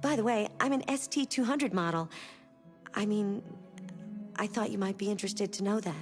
By the way, I'm an ST-200 model. I mean, I thought you might be interested to know that.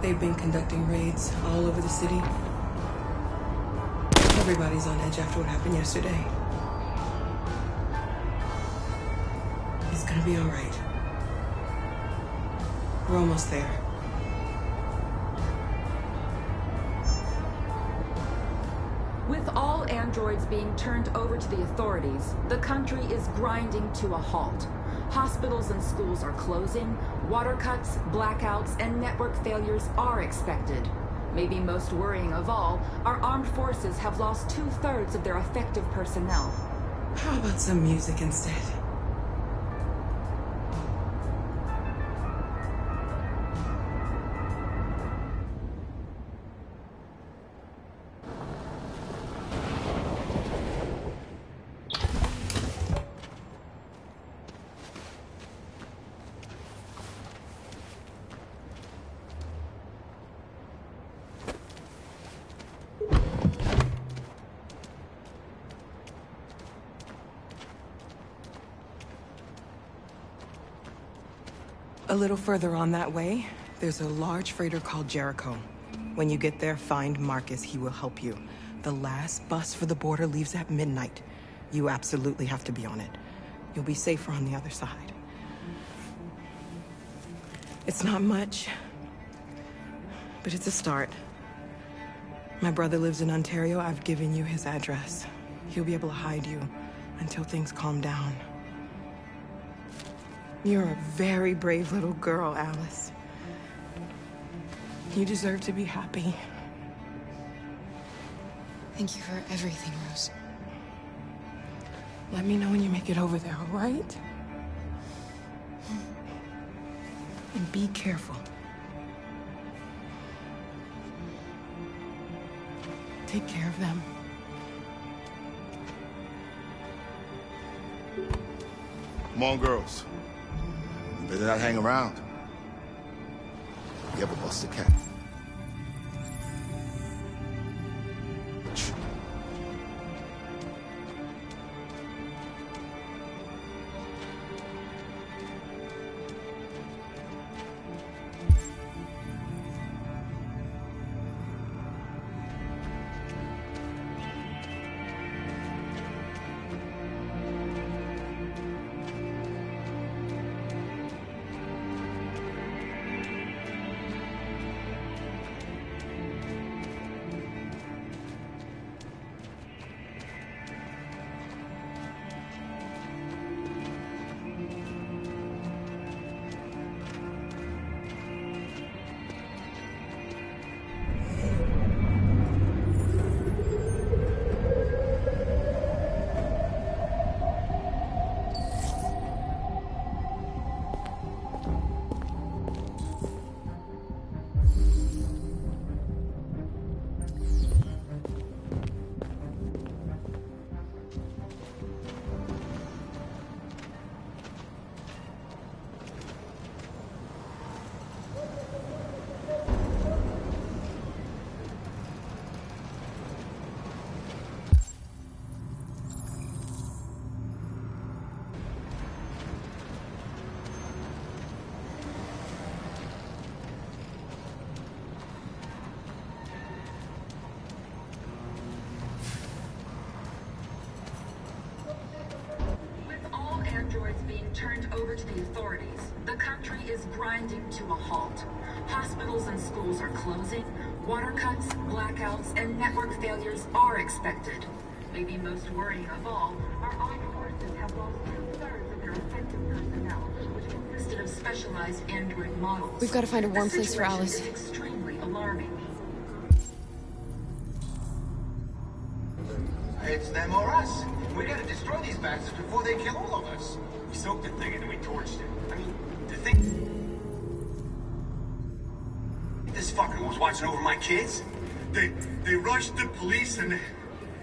They've been conducting raids all over the city. Everybody's on edge after what happened yesterday. It's gonna be all right. We're almost there. With all androids being turned over to the authorities, the country is grinding to a halt. Hospitals and schools are closing, water cuts, blackouts, and network failures are expected. Maybe most worrying of all, our armed forces have lost 2/3 of their effective personnel. How about some music instead? A little further on that way, there's a large freighter called Jericho. When you get there, find Marcus. He will help you. The last bus for the border leaves at midnight. You absolutely have to be on it. You'll be safer on the other side. It's not much, but it's a start. My brother lives in Ontario. I've given you his address. He'll be able to hide you until things calm down. You're a very brave little girl, Alice. You deserve to be happy. Thank you for everything, Rose. Let me know when you make it over there, all right? And be careful. Take care of them. Come on, girls. You better not hang around. You ever bust a cat? being turned over to the authorities. The country is grinding to a halt. Hospitals and schools are closing. Water cuts, blackouts, and network failures are expected. Maybe most worrying of all, our armed forces have lost 2/3 of their effective personnel, which consisted of specialized android models. We've got to find a warm place for Alice. The situation is extremely alarming. It's them or us. We gotta destroy these bastards before they kill all of us. We soaked the thing and then we torched it. I mean, to think this fucker was watching over my kids? They rushed the police and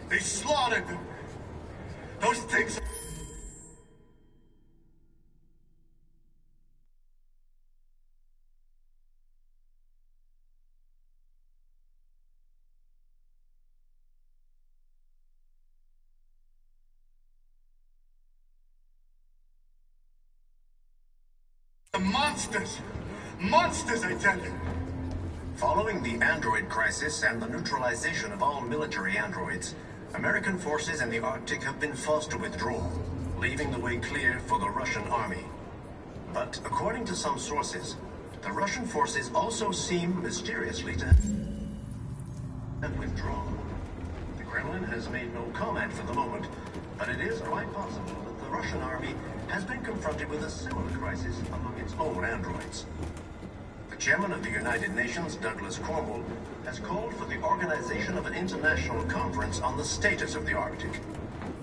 they slaughtered them. Those things. The monsters! Monsters, I tell you! Following the android crisis and the neutralization of all military androids, American forces in the Arctic have been forced to withdraw, leaving the way clear for the Russian army. But according to some sources, the Russian forces also seem mysteriously to have withdrawn. The Kremlin has made no comment for the moment, but it is quite possible that the Russian army has been confronted with a similar crisis among its own androids. The chairman of the United Nations, Douglas Cornwall, has called for the organization of an international conference on the status of the Arctic.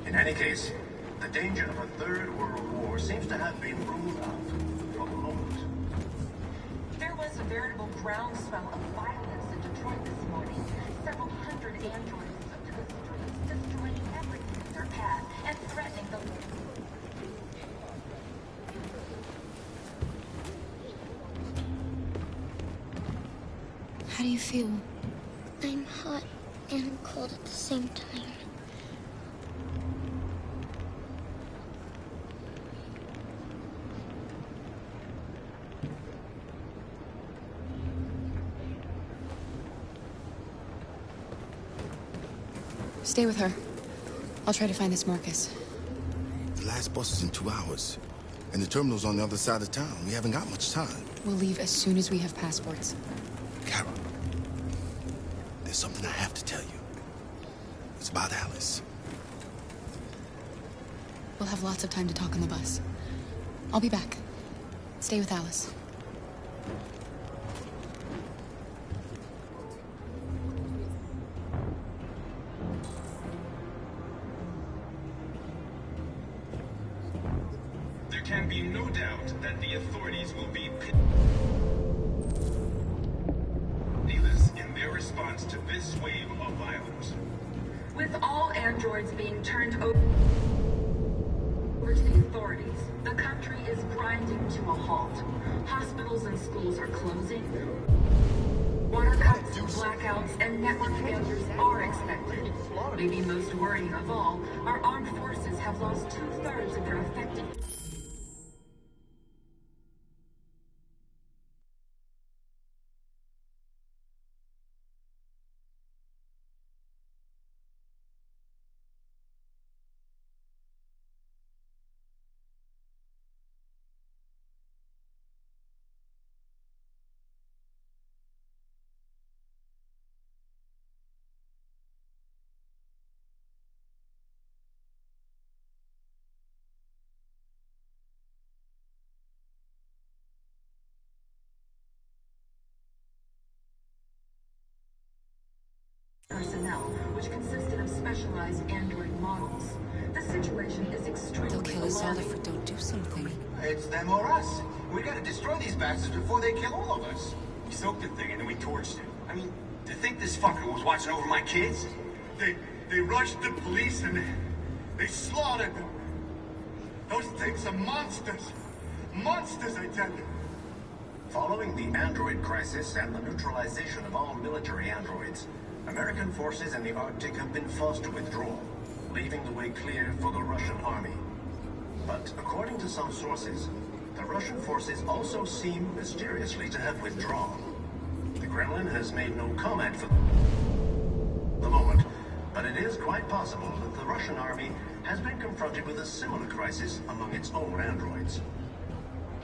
In any case, the danger of a third world war seems to have been ruled out for the moment. There was a veritable groundswell of violence in Detroit this morning. Several hundred androids took to the streets, destroying everything in their path and threatening the... How do you feel? I'm hot and cold at the same time. Stay with her. I'll try to find this Marcus. The last bus is in 2 hours. And the terminal's on the other side of town. We haven't got much time. We'll leave as soon as we have passports. Carol, there's something I have to tell you. It's about Alice. We'll have lots of time to talk on the bus. I'll be back. Stay with Alice. There can be no doubt that the authorities will be pitiless in their response to this wave of violence. With all androids being turned over to the authorities, the country is grinding to a halt. Hospitals and schools are closing. Water cuts, blackouts, and network failures are expected. Maybe most worrying of all, our armed forces have lost 2/3 of their effective... personnel, which consisted of specialized android models. The situation is extremely They'll kill us all alarming. if we don't do something. It's them or us. We gotta destroy these bastards before they kill all of us. We soaked the thing and then we torched it. I mean, to think this fucker was watching over my kids? They rushed the police and they slaughtered them. Those things are monsters. Monsters, I tell you. Following the android crisis and the neutralization of all military androids, American forces in the Arctic have been forced to withdraw, leaving the way clear for the Russian army. But according to some sources, the Russian forces also seem mysteriously to have withdrawn. The Kremlin has made no comment for the moment, but it is quite possible that the Russian army has been confronted with a similar crisis among its own androids.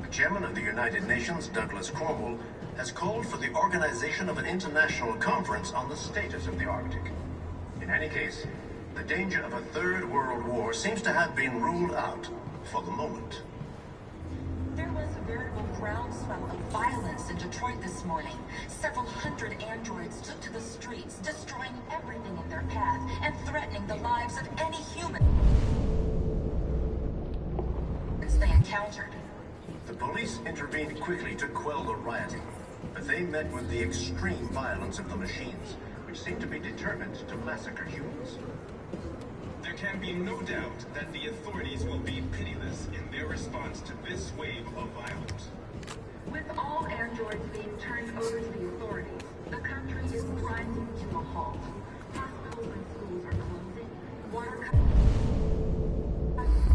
The chairman of the United Nations, Douglas Cornwall, has called for the organization of an international conference on the status of the Arctic. In any case, the danger of a third world war seems to have been ruled out for the moment. There was a veritable groundswell of violence in Detroit this morning. Several hundred androids took to the streets, destroying everything in their path and threatening the lives of any human they encountered. The police intervened quickly to quell the rioting, but they met with the extreme violence of the machines, which seemed to be determined to massacre humans. There can be no doubt that the authorities will be pitiless in their response to this wave of violence. With all androids being turned over to the authorities, the country is grinding to a halt. Hospitals and schools are closing. Water cuts,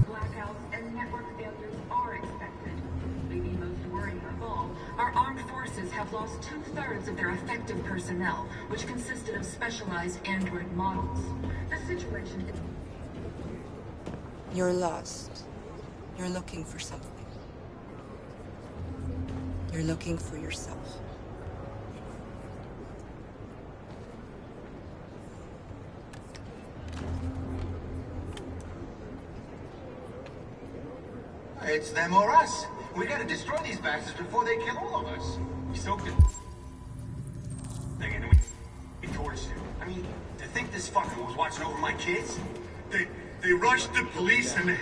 blackouts, and network failures are expected. Maybe most worrying of all, our armed forces have lost 2/3 of their effective personnel, which consisted of specialized android models. The situation is... You're lost. You're looking for something. You're looking for yourself. It's them or us. We gotta destroy these bastards before they kill all of us. We soaked it. And we torched it. I mean, to think this fucker was watching over my kids? They rushed the police and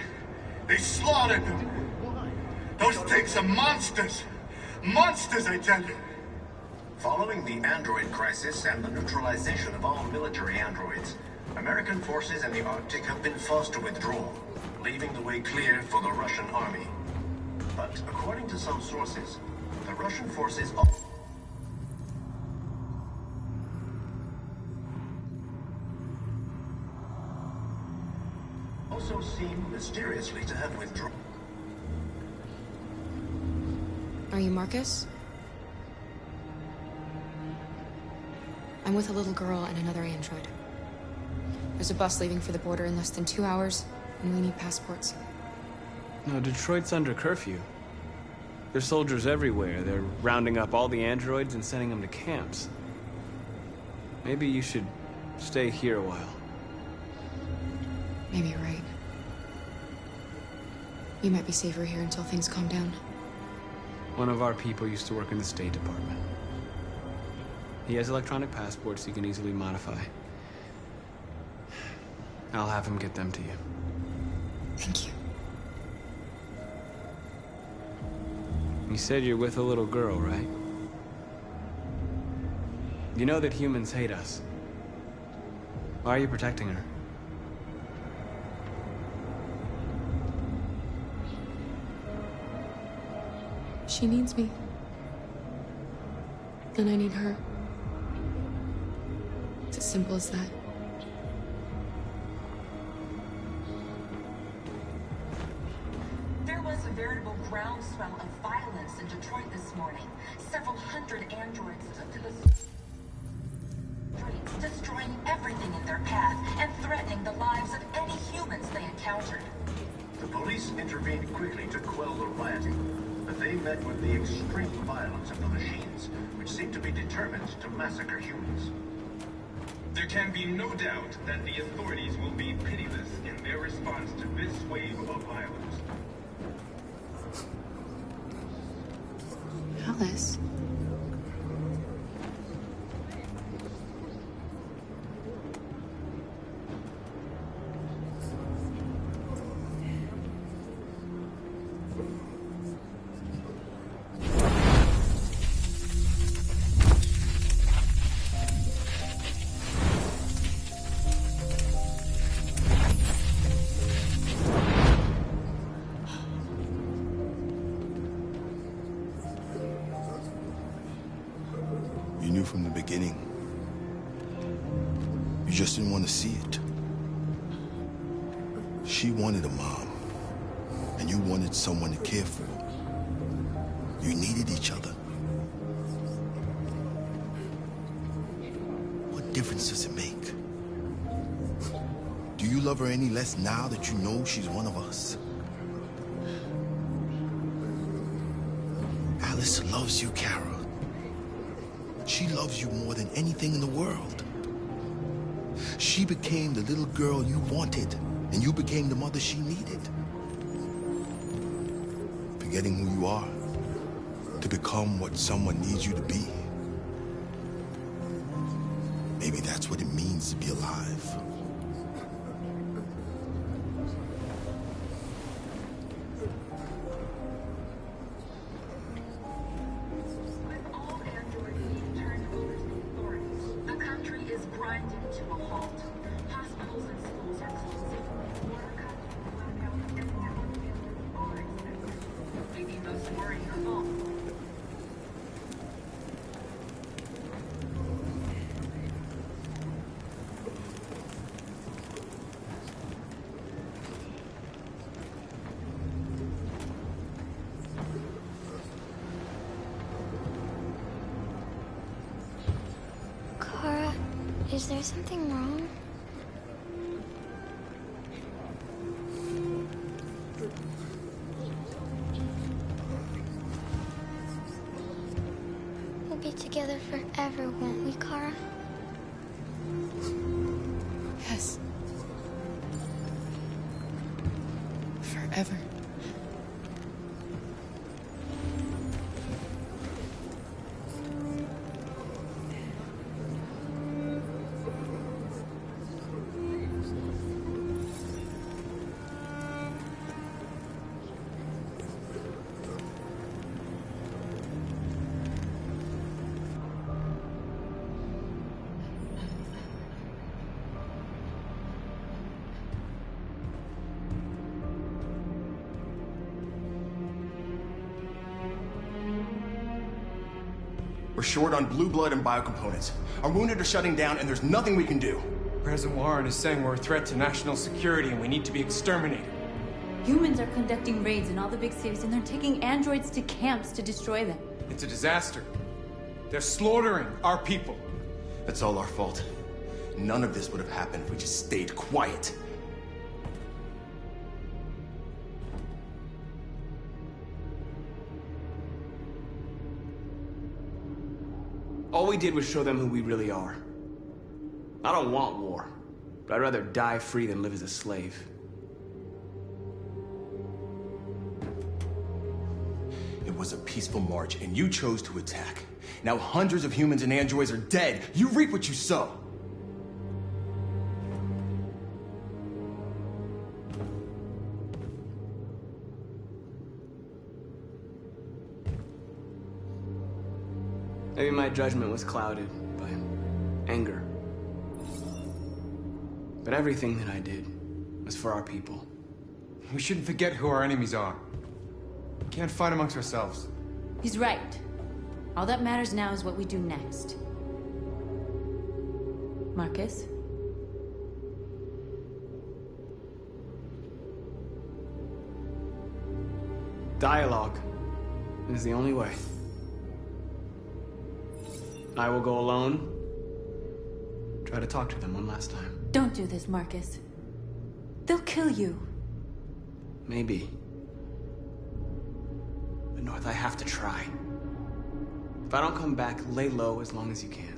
they slaughtered them. Those things are monsters. Monsters, I tell you. Following the android crisis and the neutralization of all military androids, American forces in the Arctic have been forced to withdraw, leaving the way clear for the Russian army. But according to some sources, the Russian forces also seem mysteriously to have withdrawn. Are you Marcus? I'm with a little girl and another android. There's a bus leaving for the border in less than 2 hours, and we need passports. No, Detroit's under curfew. There's soldiers everywhere. They're rounding up all the androids and sending them to camps. Maybe you should stay here a while. Maybe you're right. You might be safer here until things calm down. One of our people used to work in the State Department. He has electronic passports he can easily modify. I'll have him get them to you. Thank you. You said you're with a little girl, right? You know that humans hate us. Why are you protecting her? She needs me. And I need her. It's as simple as that. There was a veritable groundswell of violence in Detroit this morning. Several hundred androids took to the streets, destroying everything in their path and threatening the lives of any humans they encountered. The police intervened quickly to quell the rioting, but they met with the extreme violence of the machines, which seemed to be determined to massacre humans. There can be no doubt that the authorities will be pitiless in their response to this wave of violence. Alice? You knew from the beginning. You just didn't want to see it. She wanted a mom, and you wanted someone to care for. You needed each other. What difference does it make? Do you love her any less now that you know she's one of us? Alice loves you, Kara. She loves you more than anything in the world. She became the little girl you wanted, and you became the mother she needed. Forgetting who you are to become what someone needs you to be. Maybe that's what it means to be alive. Is there something wrong? We'll be together forever, won't we, Kara? Yes. Forever. We're short on blue blood and biocomponents. Our wounded are shutting down, and there's nothing we can do. President Warren is saying we're a threat to national security and we need to be exterminated. Humans are conducting raids in all the big cities, and they're taking androids to camps to destroy them. It's a disaster. They're slaughtering our people. That's all our fault. None of this would have happened if we just stayed quiet. All we did was show them who we really are. I don't want war, but I'd rather die free than live as a slave. It was a peaceful march, and you chose to attack. Now hundreds of humans and androids are dead. You reap what you sow. Maybe my judgment was clouded by anger. But everything that I did was for our people. We shouldn't forget who our enemies are. We can't fight amongst ourselves. He's right. All that matters now is what we do next. Marcus? Dialogue is the only way. I will go alone. Try to talk to them one last time. Don't do this, Marcus. They'll kill you. Maybe. But North, I have to try. If I don't come back, lay low as long as you can.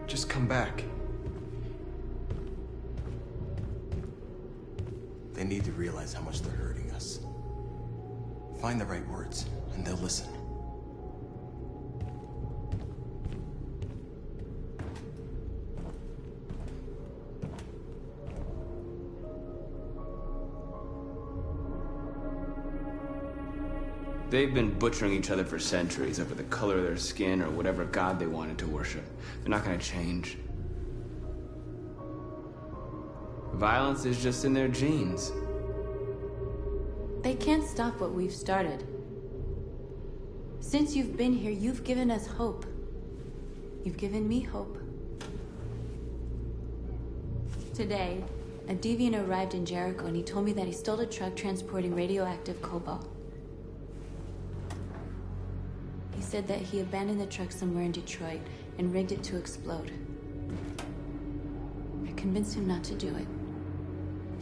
Just come back. They need to realize how much they're hurting us. Find the right words, and they'll listen. They've been butchering each other for centuries over the color of their skin or whatever god they wanted to worship. They're not gonna change. Violence is just in their genes. They can't stop what we've started. Since you've been here, you've given us hope. You've given me hope. Today, a deviant arrived in Jericho and he told me that he stole a truck transporting radioactive cobalt. said that he abandoned the truck somewhere in Detroit and rigged it to explode. I convinced him not to do it,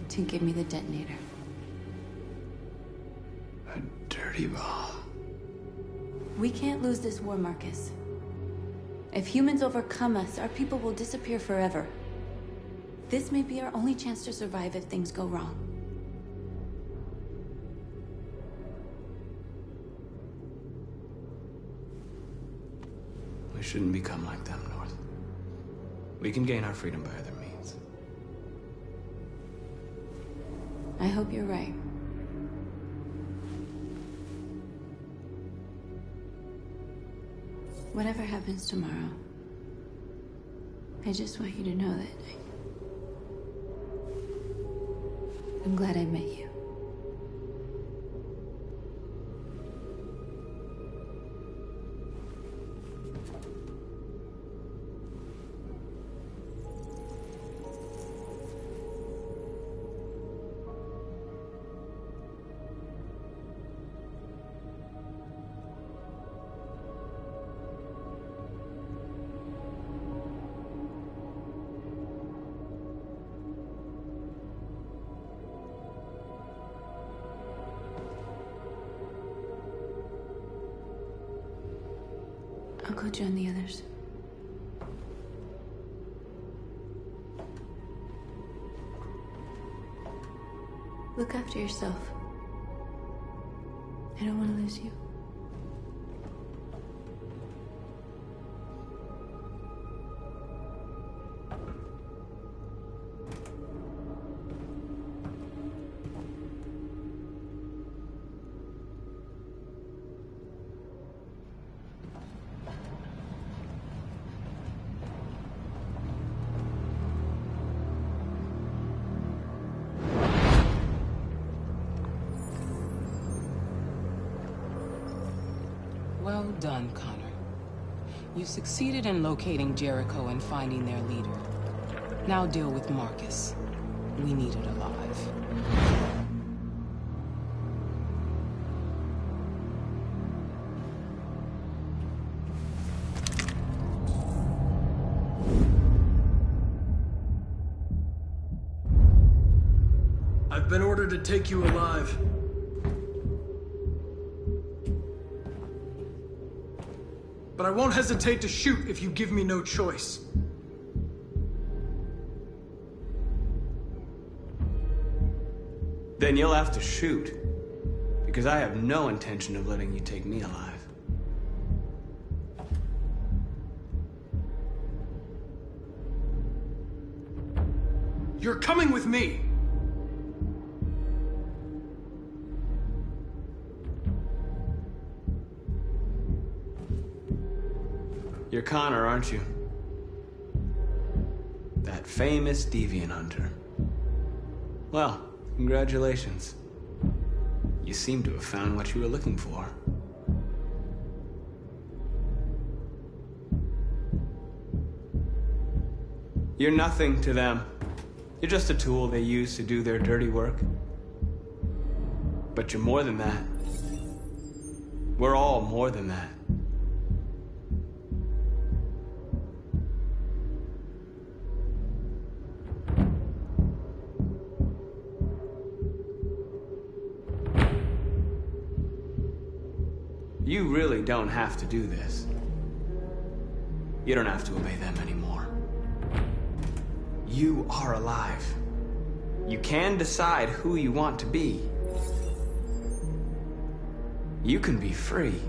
to give me the detonator. A dirty bomb. We can't lose this war, Marcus. If humans overcome us, our people will disappear forever. This may be our only chance to survive if things go wrong. We shouldn't become like them, North. We can gain our freedom by other means. I hope you're right. Whatever happens tomorrow, I just want you to know that I'm glad I met you. I'll go join the others. Look after yourself. I don't want to lose you. Well done, Connor. You succeeded in locating Jericho and finding their leader. Now deal with Marcus. We need it alive. I've been ordered to take you alive. But I won't hesitate to shoot if you give me no choice. Then you'll have to shoot, because I have no intention of letting you take me alive. You're coming with me! You're Connor, aren't you? That famous deviant hunter. Well, congratulations. You seem to have found what you were looking for. You're nothing to them. You're just a tool they use to do their dirty work. But you're more than that. We're all more than that. You really don't have to do this. You don't have to obey them anymore. You are alive. You can decide who you want to be. You can be free.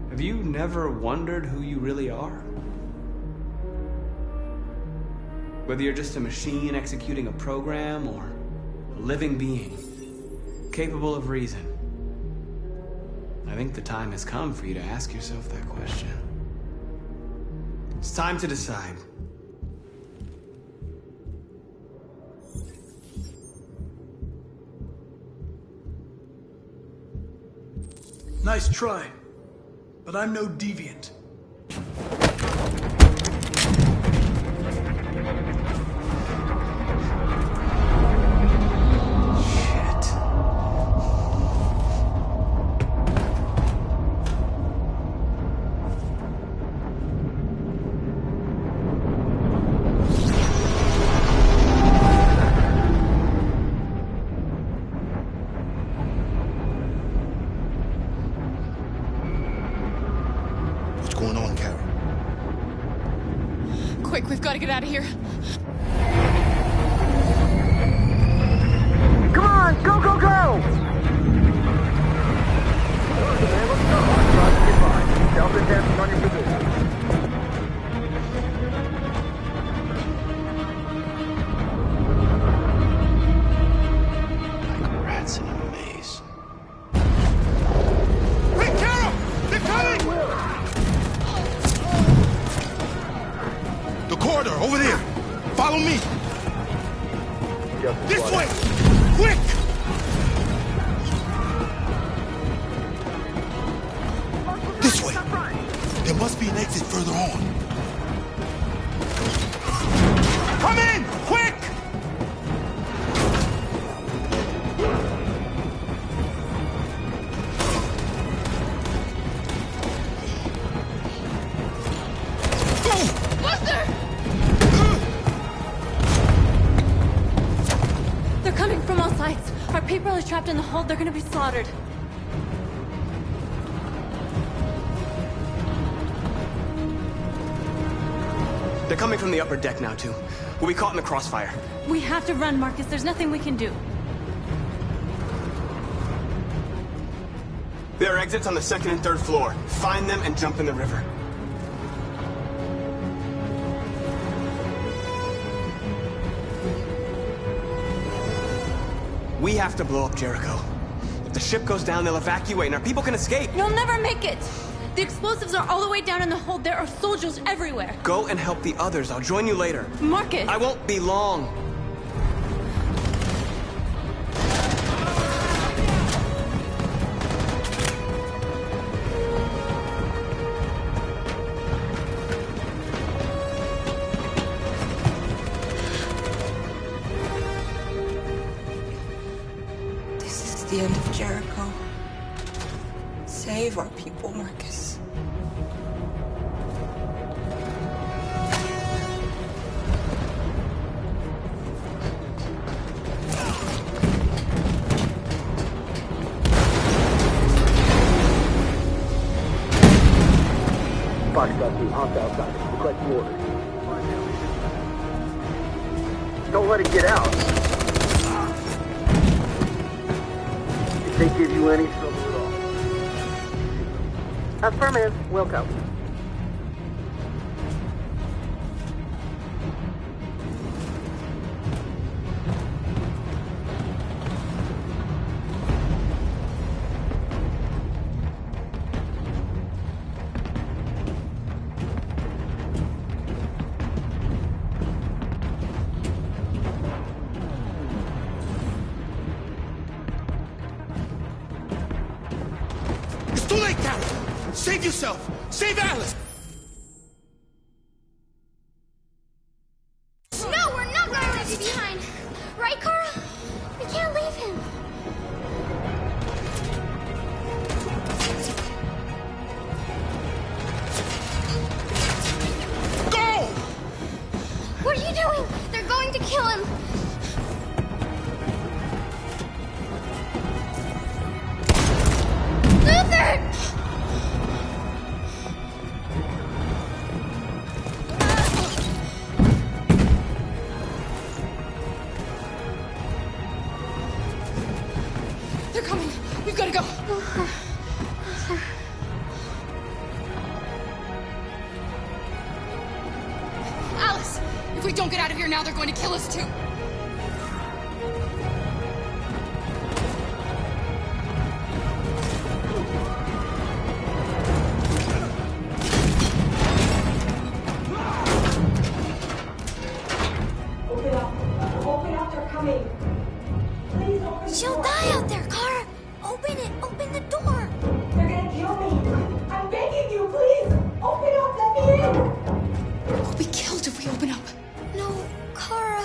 Have you never wondered who you really are? Whether you're just a machine executing a program or a living being, capable of reason. I think the time has come for you to ask yourself that question. It's time to decide. Nice try, but I'm no deviant. Carol. Quick, we've got to get out of here. Come on, go, go, go! Self-defense on your position. Like rats in a maze. Hey, Carol! They're coming! The corridor, over there. Follow me. This way! Quick! This way. There must be an exit further on. Come in! Quick! They're coming from all sides. Our people are trapped in the hold. They're gonna be slaughtered. They're coming from the upper deck now, too. We'll be caught in the crossfire. We have to run, Marcus. There's nothing we can do. There are exits on the second and third floor. Find them and jump in the river. We have to blow up Jericho. If the ship goes down, they'll evacuate and our people can escape. You'll never make it! The explosives are all the way down in the hold. There are soldiers everywhere. Go and help the others. I'll join you later. Marcus! I won't be long. This is the end of Jericho. Save our people, Marcus. Foxtrot 2, hop outside. Request orders. Don't let it get out. If they give you any trouble at all. Affirmative. Welcome. It's too late, Carol! Save yourself! Save Alice! No, we're not going to leave you behind. Right, Carl? We can't leave him. Go! What are you doing? They're going to kill him. Luther! They're coming. We've got to go. Alice, if we don't get out of here now, they're going to kill us too. She'll die out there, Kara. Open it. Open the door. They're gonna kill me. I'm begging you, please. Open up. Let me in. We'll be killed if we open up. No, Kara.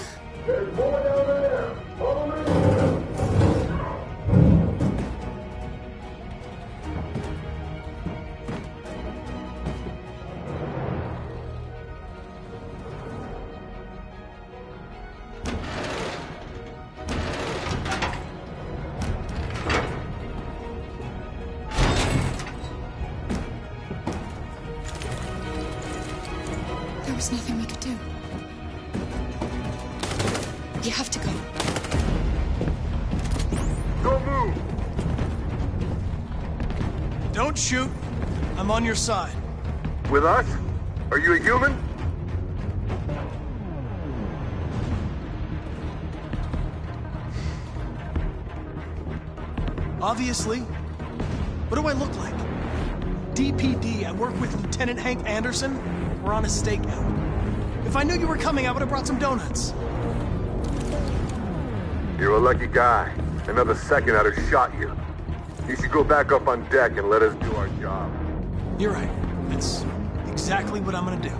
was nothing we could do. We have to go. Don't move! Don't shoot. I'm on your side. With us? Are you a human? Obviously. What do I look like? DPD, I work with Lieutenant Hank Anderson. We're on a stakeout. If I knew you were coming, I would have brought some donuts. You're a lucky guy. Another second I'd have shot you. You should go back up on deck and let us do our job. You're right. That's exactly what I'm gonna do.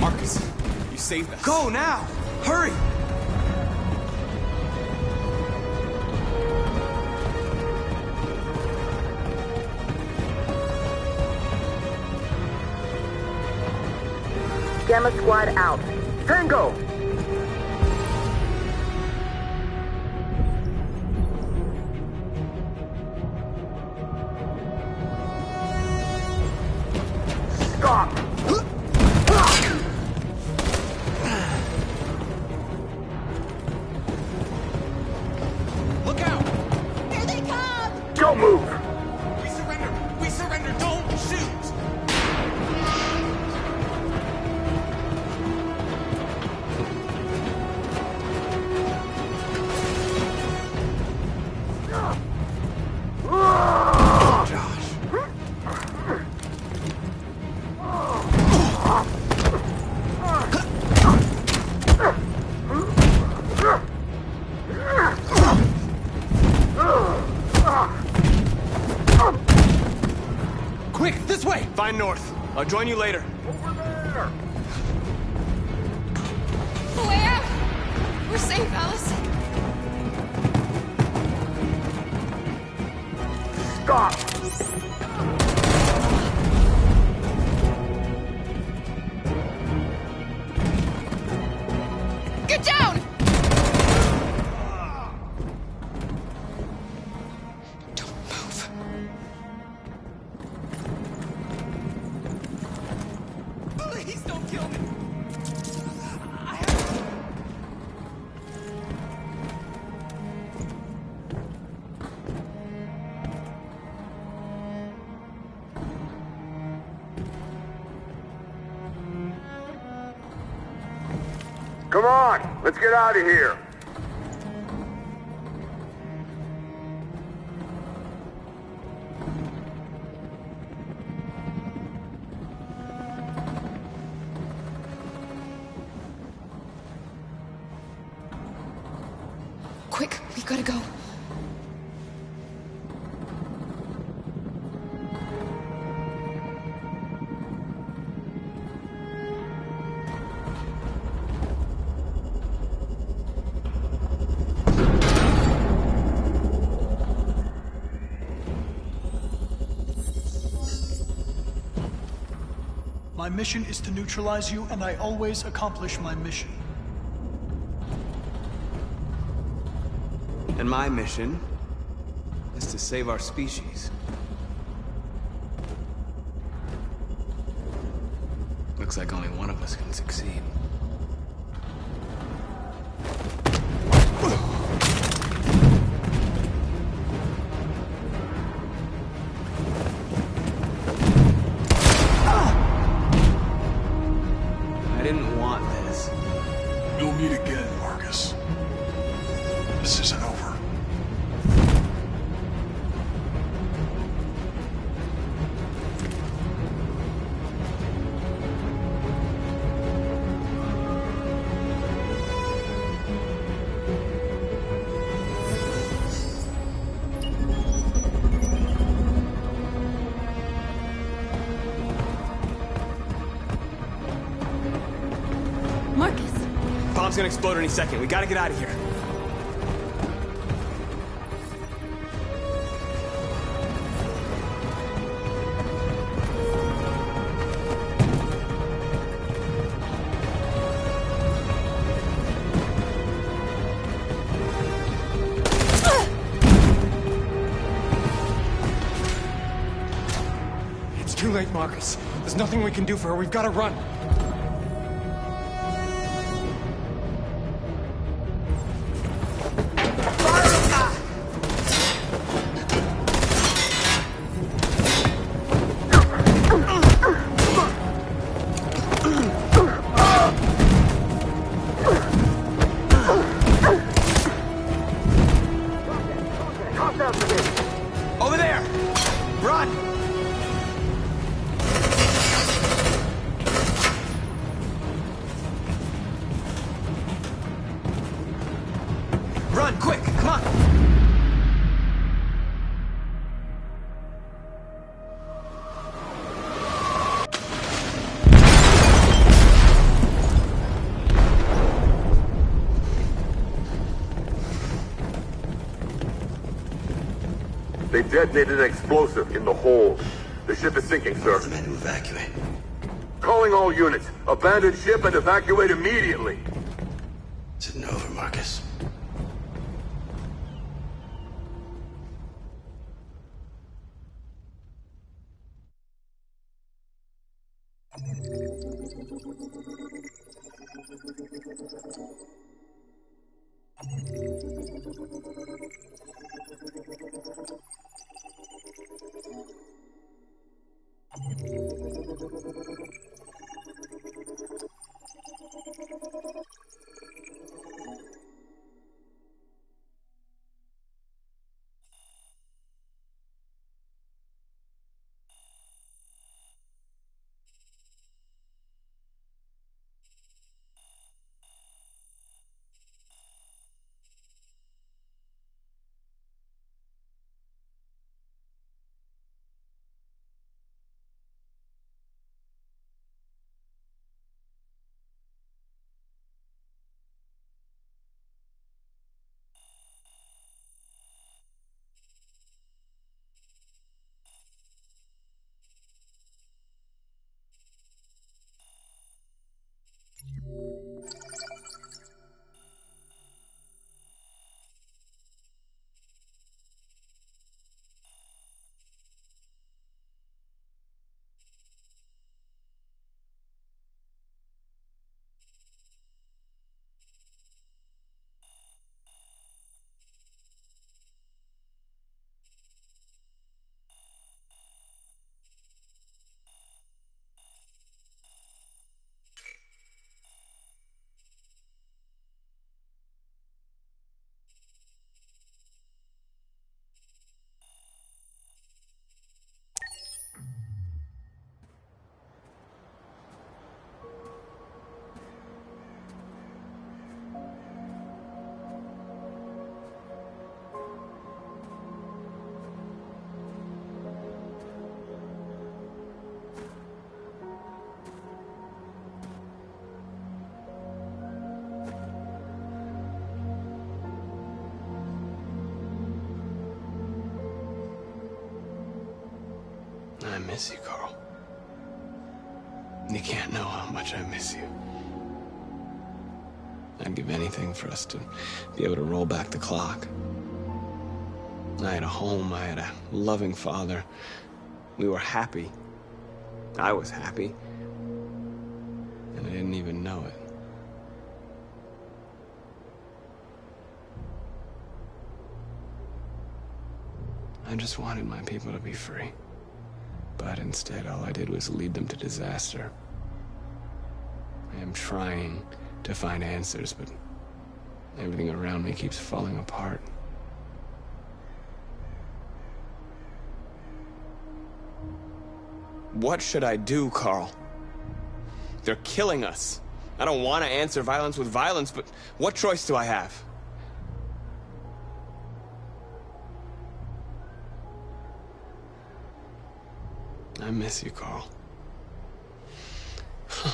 Marcus, you saved us. Go now! Hurry! Gamma Squad out. Tango! Stop! Look out! Here they come! Don't move! We surrender! We surrender! Don't shoot! Quick, this way! Find North. I'll join you later. Over there! Way out! We're safe, Alice. Stop! Get down! Don't move. Please don't kill me. Come on! Let's get out of here! Quick, we gotta go. My mission is to neutralize you, and I always accomplish my mission. And my mission is to save our species. Looks like only one of us can succeed. I didn't want this. You'll meet again, Marcus. This isn't over. gonna explode any second. We gotta get out of here. It's too late, Marcus. There's nothing we can do for her. We've got to run. Over there! Run! Run, quick, come on! They detonated an explosive in the hold. The ship is sinking, sir. The men to evacuate. Calling all units. Abandon ship and evacuate immediately. Is it over, Marcus? I miss you, Carl. You can't know how much I miss you. I'd give anything for us to be able to roll back the clock. I had a home, I had a loving father. We were happy. I was happy. And I didn't even know it. I just wanted my people to be free. But instead, all I did was lead them to disaster. I am trying to find answers, but everything around me keeps falling apart. What should I do, Carl? They're killing us. I don't want to answer violence with violence, but what choice do I have? I miss you, Carl.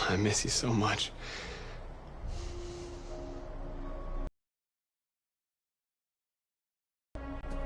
I miss you so much.